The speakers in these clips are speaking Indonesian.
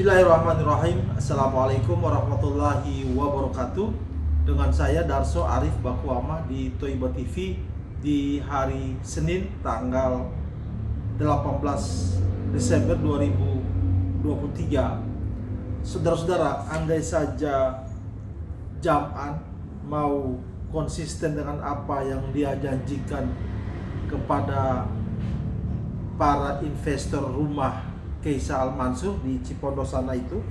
Bismillahirrahmanirrahim. Assalamualaikum warahmatullahi wabarakatuh. Dengan saya Darso Arif Bakuama di Toiba TV di hari Senin tanggal 18 Desember 2023. Saudara-saudara, andai saja Jam'an mau konsisten dengan apa yang dia janjikan kepada para investor rumah Kaisal Al-Mansur di Cipondoh sana itu,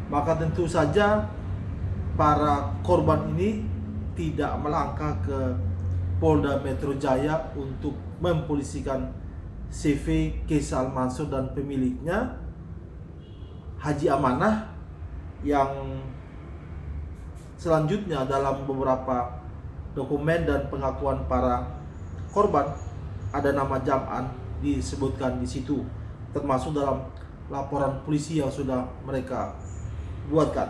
maka tentu saja para korban ini tidak melangkah ke Polda Metro Jaya untuk mempolisikan CV Kaisal Al-Mansur dan pemiliknya Haji Amanah, yang selanjutnya dalam beberapa dokumen dan pengakuan para korban ada nama Jam'an disebutkan di situ, termasuk dalam laporan polisi yang sudah mereka buatkan.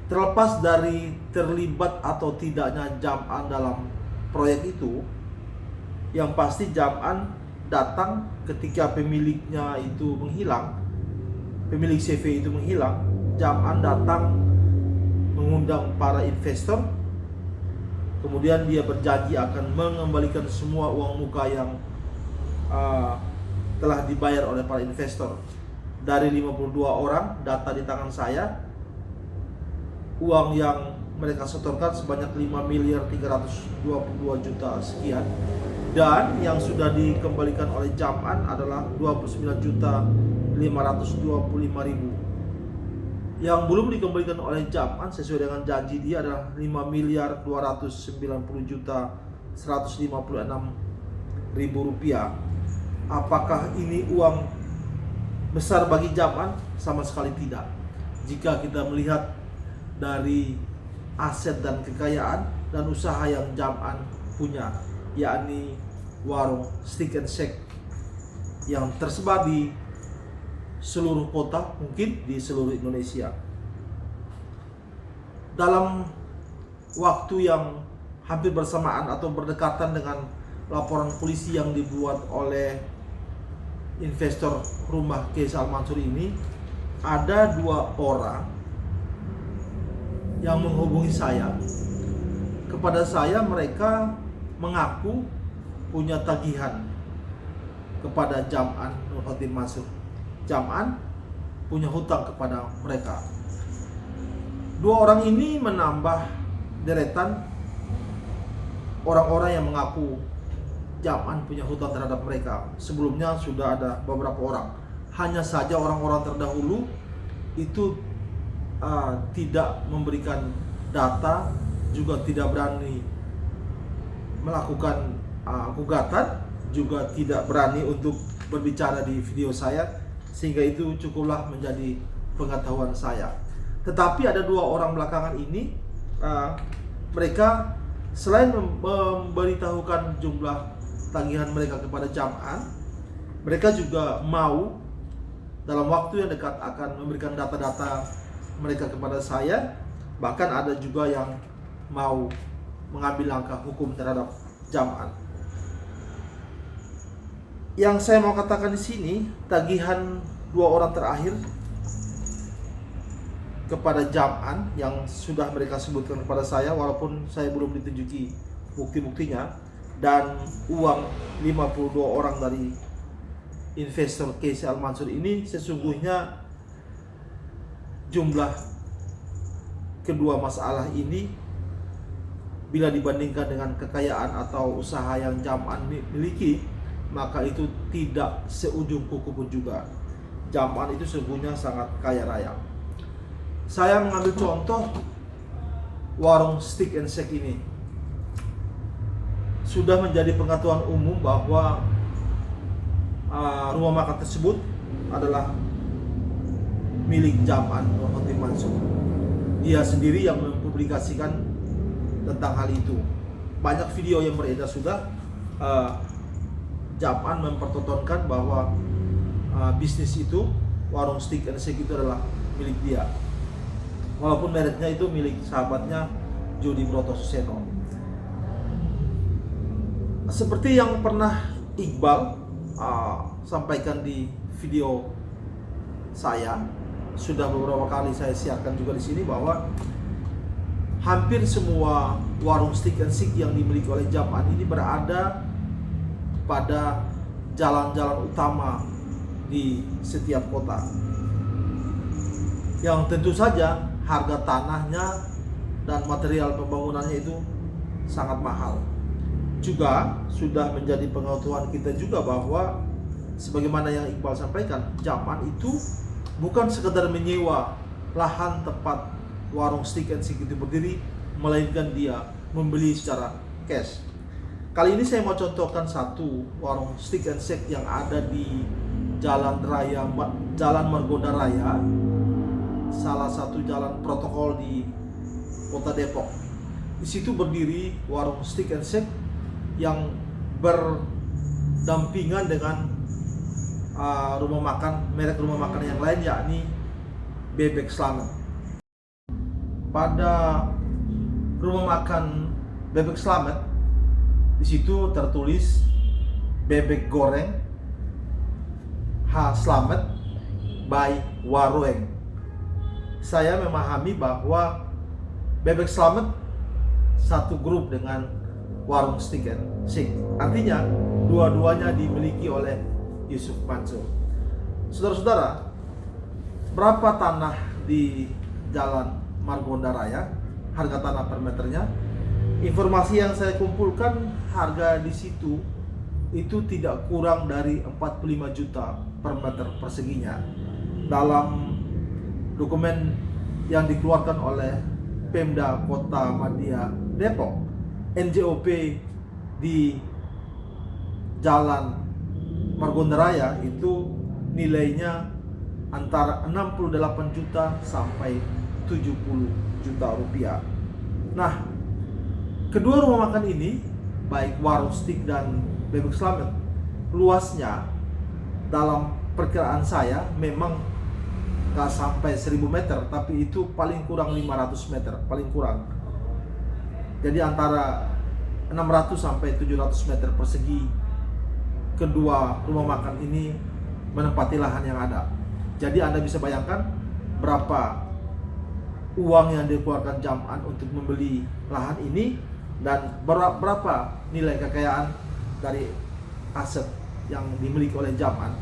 Terlepas dari terlibat atau tidaknya Jam'an dalam proyek itu, yang pasti Jam'an datang ketika pemiliknya itu menghilang, pemilik CV itu menghilang. Jam'an datang mengundang para investor, kemudian dia berjanji akan mengembalikan semua uang muka yang telah dibayar oleh para investor. Dari 52 orang, data di tangan saya, uang yang mereka setorkan sebanyak 5.322 juta sekian, dan yang sudah dikembalikan oleh Jam'an adalah 29.525.000. Yang belum dikembalikan oleh Jam'an sesuai dengan janji dia adalah 5.290.156.000 rupiah. Apakah ini uang besar bagi Jam'an? Sama sekali tidak. Jika kita melihat dari aset dan kekayaan dan usaha yang Jam'an punya, yakni warung Steak and Shake yang tersebar di seluruh kota, mungkin di seluruh Indonesia. Dalam waktu yang hampir bersamaan atau berdekatan dengan laporan polisi yang dibuat oleh investor rumah Kaisal Al-Mansur ini, ada 2 orang yang menghubungi saya. Kepada saya mereka mengaku punya tagihan kepada Jam'an Nur Khotim Mansur. Jam'an punya hutang kepada mereka. 2 orang ini menambah deretan orang-orang yang mengaku Jam'an punya hutang terhadap mereka. Sebelumnya sudah ada beberapa orang. Hanya saja orang-orang terdahulu itu tidak memberikan data, juga tidak berani melakukan gugatan, juga tidak berani untuk berbicara di video saya, sehingga itu cukuplah menjadi pengetahuan saya. Tetapi ada 2 orang belakangan ini, mereka selain memberitahukan jumlah tagihan mereka kepada Jam'an, mereka juga mau dalam waktu yang dekat akan memberikan data-data mereka kepada saya. Bahkan ada juga yang mau mengambil langkah hukum terhadap Jam'an. Yang saya mau katakan di sini, tagihan 2 orang terakhir kepada Jam'an yang sudah mereka sebutkan kepada saya, walaupun saya belum ditunjuki bukti-buktinya, dan uang 52 orang dari investor Kaisal Al-Mansur ini, sesungguhnya jumlah kedua masalah ini bila dibandingkan dengan kekayaan atau usaha yang Jam'an miliki, maka itu tidak seujung kuku pun juga. Jam'an itu sesungguhnya sangat kaya raya. Saya mengambil contoh warung Steak and Shake ini. Sudah menjadi pengetahuan umum bahwa rumah makan tersebut adalah milik Jam'an Nur Khotim Mansur. Dia sendiri yang mempublikasikan tentang hal itu. Banyak video yang beredar sudah. Jam'an mempertontonkan bahwa bisnis itu, warung Steak and Shake itu adalah milik dia, walaupun mereknya itu milik sahabatnya Jody Brotosuseno. Seperti yang pernah Iqbal sampaikan di video saya, sudah beberapa kali saya siarkan juga di sini bahwa hampir semua warung stick and shake yang dimiliki oleh Jam-an ini berada pada jalan-jalan utama di setiap kota, yang tentu saja harga tanahnya dan material pembangunannya itu sangat mahal. Juga sudah menjadi pengetahuan kita juga bahwa sebagaimana yang Iqbal sampaikan, Jam-an itu bukan sekedar menyewa lahan tempat warung stick and shake itu berdiri, melainkan dia membeli secara cash. Kali ini saya mau contohkan satu warung stick and shake yang ada di Jalan Margonda Raya, salah satu jalan protokol di Kota Depok. Di situ berdiri warung stick and shake yang berdampingan dengan merek rumah makan yang lain, yakni Bebek Slamet. Pada rumah makan Bebek Slamet, di situ tertulis bebek goreng Slamet by Waroeng. Saya memahami bahwa Bebek Slamet satu grup dengan warung stick and shake. Artinya dua-duanya dimiliki oleh Yusuf Mansur. Saudara-saudara, berapa tanah di Jalan Margonda Raya? Harga tanah per meternya? Informasi yang saya kumpulkan, harga di situ itu tidak kurang dari 45 juta per meter perseginya. Dalam dokumen yang dikeluarkan oleh Pemda Kota Madya Depok, NJOP di Jalan Margonda Raya itu nilainya antara 68 juta sampai 70 juta rupiah. Nah, kedua rumah makan ini, baik warung stick dan Bebek Slamet, luasnya dalam perkiraan saya memang gak sampai 1000 meter, tapi itu paling kurang 500 meter, paling kurang. Jadi antara 600 sampai 700 meter persegi kedua rumah makan ini menempati lahan yang ada. Jadi Anda bisa bayangkan berapa uang yang dikeluarkan Jam-an untuk membeli lahan ini, dan berapa nilai kekayaan dari aset yang dimiliki oleh Jam-an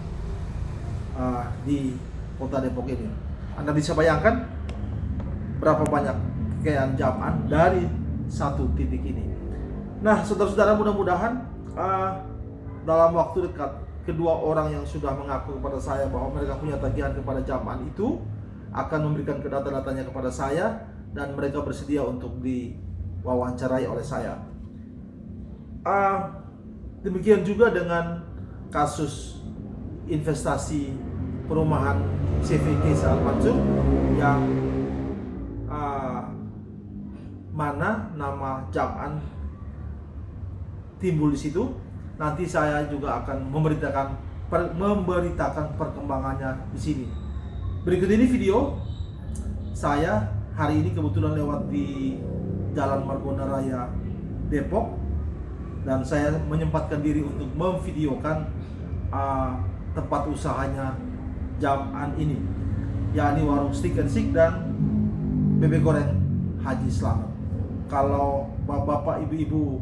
di Kota Depok ini. Anda bisa bayangkan berapa banyak kekayaan Jam-an dari satu titik ini. Nah, saudara-saudara, mudah-mudahan dalam waktu dekat kedua orang yang sudah mengaku kepada saya bahwa mereka punya tagihan kepada Jam-an itu akan memberikan data-datanya kepada saya, dan mereka bersedia untuk diwawancarai oleh saya. Demikian juga dengan kasus investasi perumahan CVK Al Mansur yang mana nama Jam-an timbul di situ. Nanti saya juga akan memberitakan perkembangannya di sini. Berikut ini video saya hari ini kebetulan lewat di Jalan Margonda Raya Depok, dan saya menyempatkan diri untuk memvideokan tempat usahanya Jam-an ini, yakni warung stick and shake dan bebek goreng Haji Slamet. Kalau bapak-bapak, ibu-ibu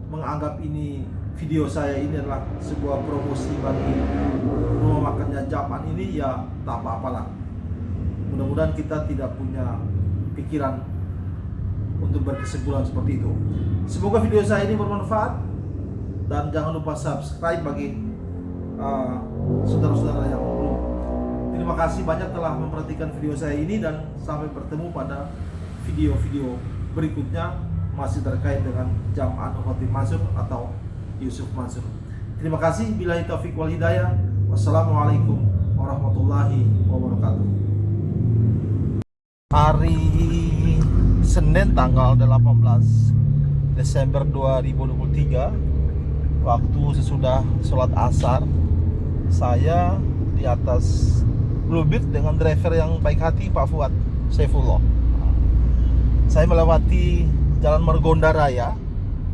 menganggap ini video saya ini adalah sebuah promosi bagi rumah makannya Jam-an ini, ya tak apa-apalah. Mudah-mudahan kita tidak punya pikiran untuk berkesimpulan seperti itu. Semoga video saya ini bermanfaat, dan jangan lupa subscribe bagi saudara-saudara yang belum. Terima kasih banyak telah memperhatikan video saya ini, dan sampai bertemu pada video-video berikutnya masih terkait dengan Jam-an Khotim Mansur atau Yusuf Mansur. Terima kasih. Billahi taufiq wal hidayah. Wassalamualaikum warahmatullahi wabarakatuh. Hari Senin tanggal 18 Desember 2023, waktu sesudah sholat asar, saya di atas Bluebird dengan driver yang baik hati, Pak Fuad Saifullah. Saya melewati Jalan Margonda Raya,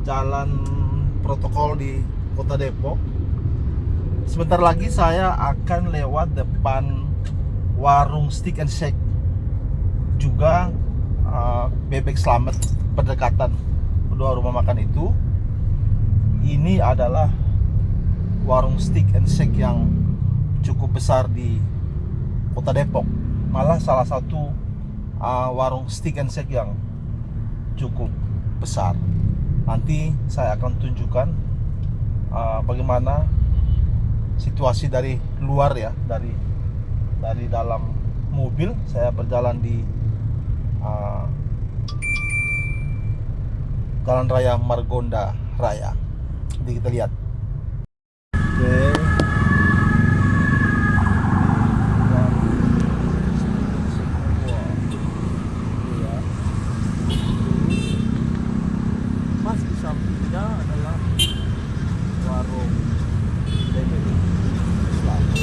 jalan protokol di Kota Depok. Sebentar lagi saya akan lewat depan warung Steak and Shake, juga Bebek Slamet, berdekatan kedua rumah makan itu. Ini adalah warung Steak and Shake yang cukup besar di Kota Depok, malah salah satu warung Steak and Shake yang cukup besar. Nanti saya akan tunjukkan bagaimana situasi dari luar ya, dari dalam mobil. Saya berjalan di Jalan Raya Margonda Raya. Jadi kita lihat. Oke. Pas di sampingnya adalah warung Bebek Slamet.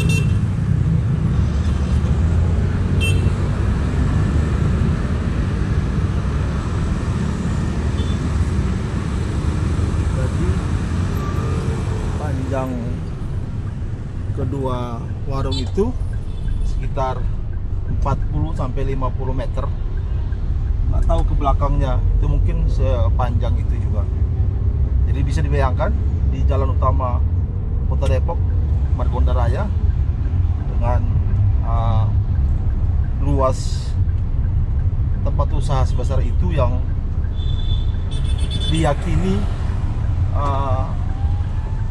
Jadi panjang kedua warung itu sekitar 40 sampai 50 meter. Nggak tahu ke belakangnya itu mungkin sepanjang itu juga. Jadi bisa dibayangkan di jalan utama Kota Depok, Margonda Raya, dengan luas tempat usaha sebesar itu yang diyakini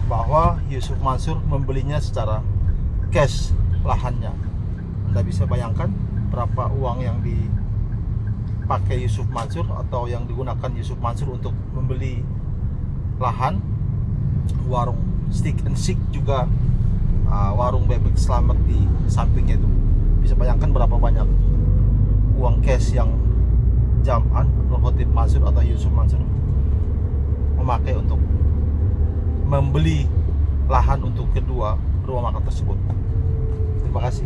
bahwa Yusuf Mansur membelinya secara cash lahannya. Anda bisa bayangkan berapa uang yang dipakai Yusuf Mansur atau yang digunakan Yusuf Mansur untuk membeli lahan warung Steak and Shake, juga warung Bebek Slamet di sampingnya itu. Bisa bayangkan berapa banyak uang cash yang Jaman, Nur Khotyib Mansur atau Yusuf Mansur memakai untuk membeli lahan untuk kedua rumah makan tersebut. Terima kasih.